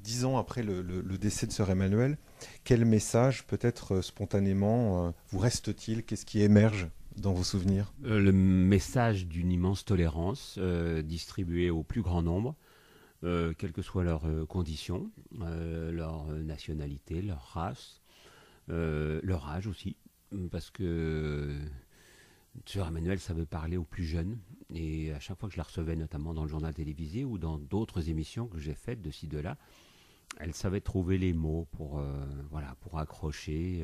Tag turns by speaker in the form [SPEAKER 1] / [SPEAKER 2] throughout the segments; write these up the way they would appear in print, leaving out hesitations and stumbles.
[SPEAKER 1] 10 ans après le décès de sœur Emmanuelle, quel message peut-être spontanément vous reste-t-il? Qu'est-ce qui émerge dans vos souvenirs?
[SPEAKER 2] Le message d'une immense tolérance distribuée au plus grand nombre, quelles que soient leurs conditions, leur nationalité, leur race, leur âge aussi, parce que Sœur Emmanuelle savait parler aux plus jeunes, et à chaque fois que je la recevais, notamment dans le journal télévisé ou dans d'autres émissions que j'ai faites de ci, de là, elle savait trouver les mots pour accrocher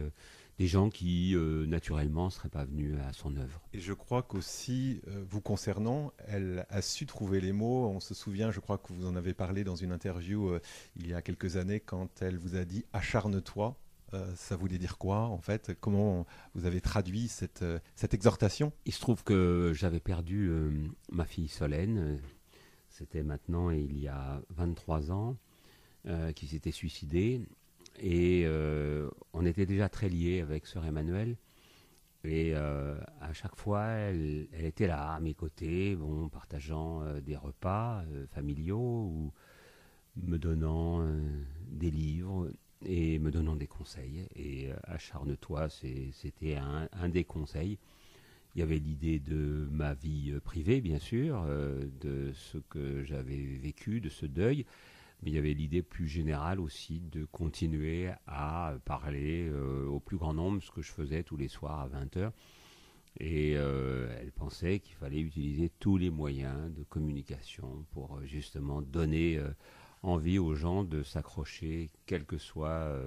[SPEAKER 2] des gens qui, naturellement, ne seraient pas venus à son œuvre.
[SPEAKER 1] Et je crois qu'aussi, vous concernant, elle a su trouver les mots. On se souvient, je crois que vous en avez parlé dans une interview il y a quelques années, quand elle vous a dit « acharne-toi ». Ça voulait dire quoi, en fait? Comment vous avez traduit cette exhortation?
[SPEAKER 2] Il se trouve que j'avais perdu ma fille Solène, c'était maintenant il y a 23 ans, qui s'était suicidée. Et on était déjà très liés avec Sœur Emmanuelle. Et à chaque fois, elle était là, à mes côtés, bon, partageant des repas familiaux ou me donnant des livres et me donnant des conseils. Et acharne-toi, c'était un des conseils. Il y avait l'idée de ma vie privée, bien sûr, de ce que j'avais vécu, de ce deuil. Mais il y avait l'idée plus générale aussi de continuer à parler au plus grand nombre, ce que je faisais tous les soirs à 20h. Et elle pensait qu'il fallait utiliser tous les moyens de communication pour justement donner envie aux gens de s'accrocher, quels que soient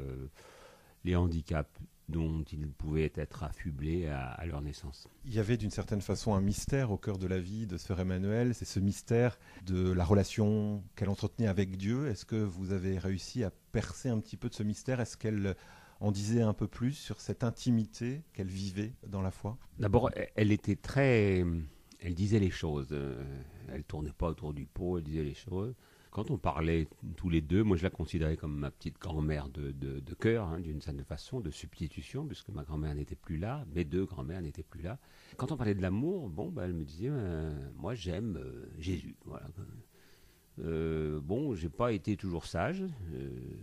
[SPEAKER 2] les handicaps dont ils pouvaient être affublés à leur naissance.
[SPEAKER 1] Il y avait d'une certaine façon un mystère au cœur de la vie de sœur Emmanuelle, c'est ce mystère de la relation qu'elle entretenait avec Dieu. Est-ce que vous avez réussi à percer un petit peu de ce mystère? Est-ce qu'elle en disait un peu plus sur cette intimité qu'elle vivait dans la foi?
[SPEAKER 2] D'abord, elle était très... Elle disait les choses. Elle tournait pas autour du pot, elle disait les choses. Quand on parlait tous les deux, moi je la considérais comme ma petite grand-mère de cœur, hein, d'une certaine façon, de substitution, puisque ma grand-mère n'était plus là, mes deux grand-mères n'étaient plus là. Quand on parlait de l'amour, bon, elle me disait, moi j'aime Jésus. Voilà. Bon, j'ai pas été toujours sage.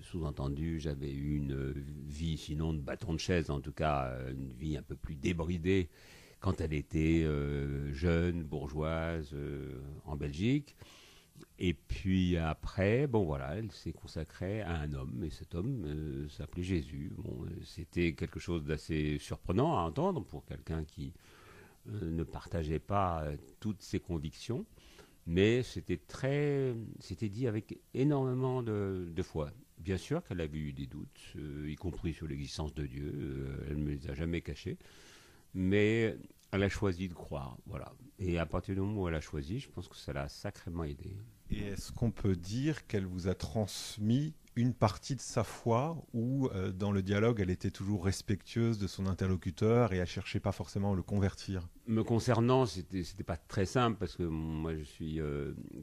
[SPEAKER 2] Sous-entendu, j'avais eu une vie, sinon de bâton de chaise, en tout cas, une vie un peu plus débridée quand elle était jeune, bourgeoise, en Belgique. Et puis après, bon voilà, elle s'est consacrée à un homme, et cet homme s'appelait Jésus. Bon, c'était quelque chose d'assez surprenant à entendre pour quelqu'un qui ne partageait pas toutes ses convictions, mais c'était dit avec énormément de foi. Bien sûr qu'elle avait eu des doutes, y compris sur l'existence de Dieu, elle ne me les a jamais cachés, mais elle a choisi de croire, voilà. Et à partir du moment où elle a choisi, je pense que ça l'a sacrément aidée.
[SPEAKER 1] Et est-ce qu'on peut dire qu'elle vous a transmis une partie de sa foi, ou dans le dialogue, elle était toujours respectueuse de son interlocuteur et elle cherchait pas forcément à le convertir?
[SPEAKER 2] Me concernant, c'était pas très simple parce que moi je suis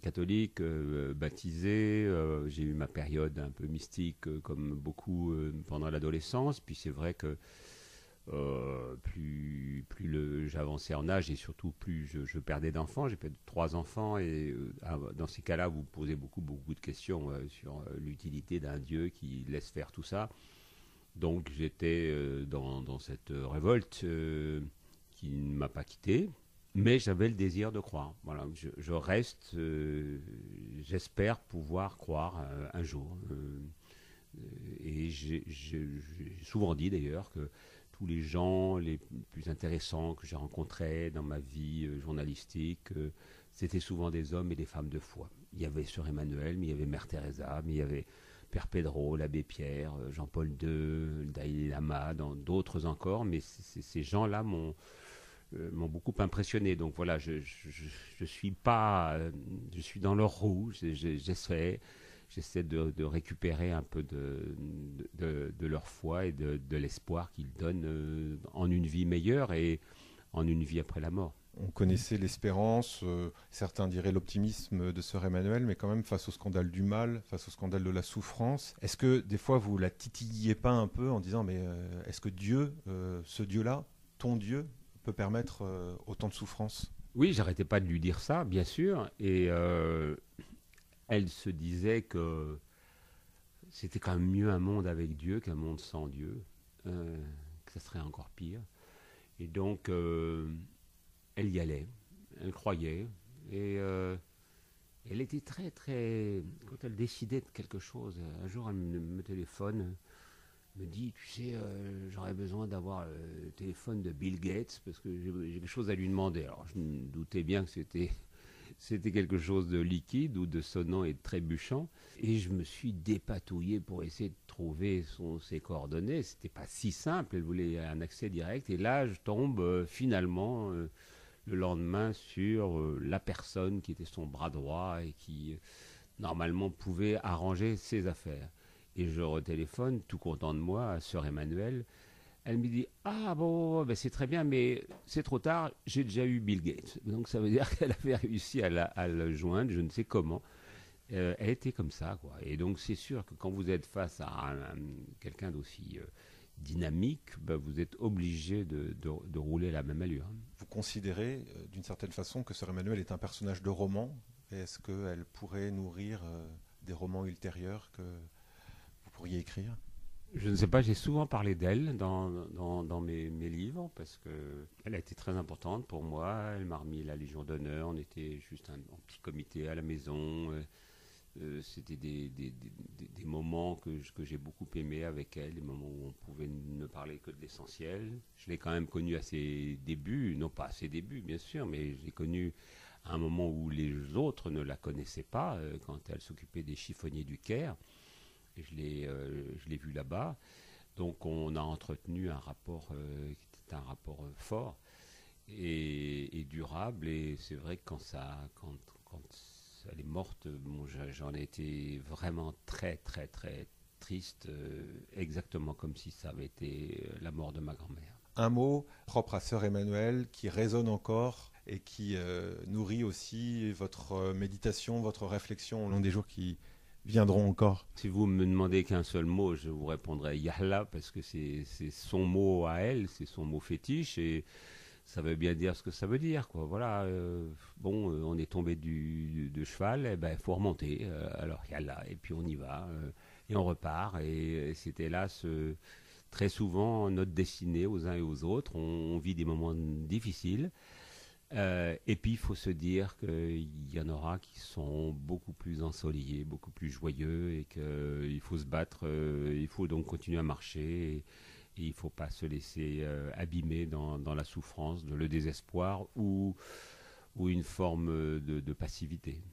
[SPEAKER 2] catholique, baptisé, j'ai eu ma période un peu mystique comme beaucoup pendant l'adolescence, puis c'est vrai que plus j'avançais en âge et surtout plus je perdais d'enfants. J'ai perdu 3 enfants et dans ces cas-là, vous posez beaucoup de questions sur l'utilité d'un Dieu qui laisse faire tout ça. Donc j'étais dans cette révolte qui ne m'a pas quitté, mais j'avais le désir de croire. Voilà, je reste, j'espère pouvoir croire un jour. Et j'ai souvent dit d'ailleurs que tous les gens les plus intéressants que j'ai rencontrés dans ma vie journalistique, c'était souvent des hommes et des femmes de foi. Il y avait Sœur Emmanuelle, mais il y avait Mère Teresa, mais il y avait Père Pedro, l'abbé Pierre, Jean-Paul II, le Dalai Lama, d'autres encore, mais ces gens-là m'ont beaucoup impressionné. Donc voilà, je suis pas, je suis dans leur roue, j'essaie de récupérer un peu de leur foi et de l'espoir qu'ils donnent en une vie meilleure et en une vie après la mort.
[SPEAKER 1] On connaissait l'espérance, certains diraient l'optimisme de sœur Emmanuelle, mais quand même face au scandale du mal, face au scandale de la souffrance, est-ce que des fois vous la titilliez pas un peu en disant mais est-ce que Dieu, ce Dieu-là, ton Dieu, peut permettre autant de souffrance?
[SPEAKER 2] Oui, j'arrêtais pas de lui dire ça, bien sûr, et elle se disait que c'était quand même mieux un monde avec Dieu qu'un monde sans Dieu, que ça serait encore pire. Et donc, elle y allait, elle croyait, et elle était très, très... Quand elle décidait de quelque chose, un jour, elle me téléphone, me dit, tu sais, j'aurais besoin d'avoir le téléphone de Bill Gates, parce que j'ai quelque chose à lui demander. Alors, je me doutais bien que c'était quelque chose de liquide ou de sonnant et de trébuchant. Et je me suis dépatouillé pour essayer de trouver ses coordonnées. C'était pas si simple, elle voulait un accès direct. Et là, je tombe finalement le lendemain sur la personne qui était son bras droit et qui normalement pouvait arranger ses affaires. Et je retéléphone, tout content de moi, à sœur Emmanuelle. Elle me dit ah bon, ben c'est très bien, mais c'est trop tard, j'ai déjà eu Bill Gates. Donc ça veut dire qu'elle avait réussi à le joindre, je ne sais comment. Elle était comme ça, quoi. Et donc c'est sûr que quand vous êtes face à quelqu'un d'aussi dynamique, ben, vous êtes obligé de rouler la même allure.
[SPEAKER 1] Vous considérez d'une certaine façon que sœur Emmanuelle est un personnage de roman, et est-ce qu'elle pourrait nourrir des romans ultérieurs que vous pourriez écrire?
[SPEAKER 2] Je ne sais pas, j'ai souvent parlé d'elle dans mes livres parce qu'elle a été très importante pour moi. Elle m'a remis la Légion d'honneur. On était juste un petit comité à la maison. C'était des moments que j'ai beaucoup aimés avec elle, des moments où on pouvait ne parler que de l'essentiel. Je l'ai quand même connue à ses débuts, non pas à ses débuts bien sûr, mais je l'ai connue à un moment où les autres ne la connaissaient pas, quand elle s'occupait des chiffonniers du Caire. Et je l'ai vu là-bas. Donc on a entretenu un rapport qui était un rapport fort et durable. Et c'est vrai que quand elle est morte, bon, j'en ai été vraiment très très très triste, exactement comme si ça avait été la mort de ma grand-mère.
[SPEAKER 1] Un mot propre à sœur Emmanuelle qui résonne encore et qui nourrit aussi votre méditation, votre réflexion au long des jours qui viendront encore.
[SPEAKER 2] Si vous me demandez qu'un seul mot, je vous répondrai Yahla, parce que c'est son mot à elle, c'est son mot fétiche, et ça veut bien dire ce que ça veut dire, quoi. Voilà, on est tombé de cheval, et ben faut remonter, alors Yahla, et puis on y va, et on repart, et c'est hélas très souvent notre destinée aux uns et aux autres. On vit des moments difficiles. Et puis il faut se dire qu'il y en aura qui sont beaucoup plus ensoleillés, beaucoup plus joyeux, et qu'il faut se battre, il faut donc continuer à marcher, et il ne faut pas se laisser abîmer dans la souffrance, le désespoir ou une forme de passivité.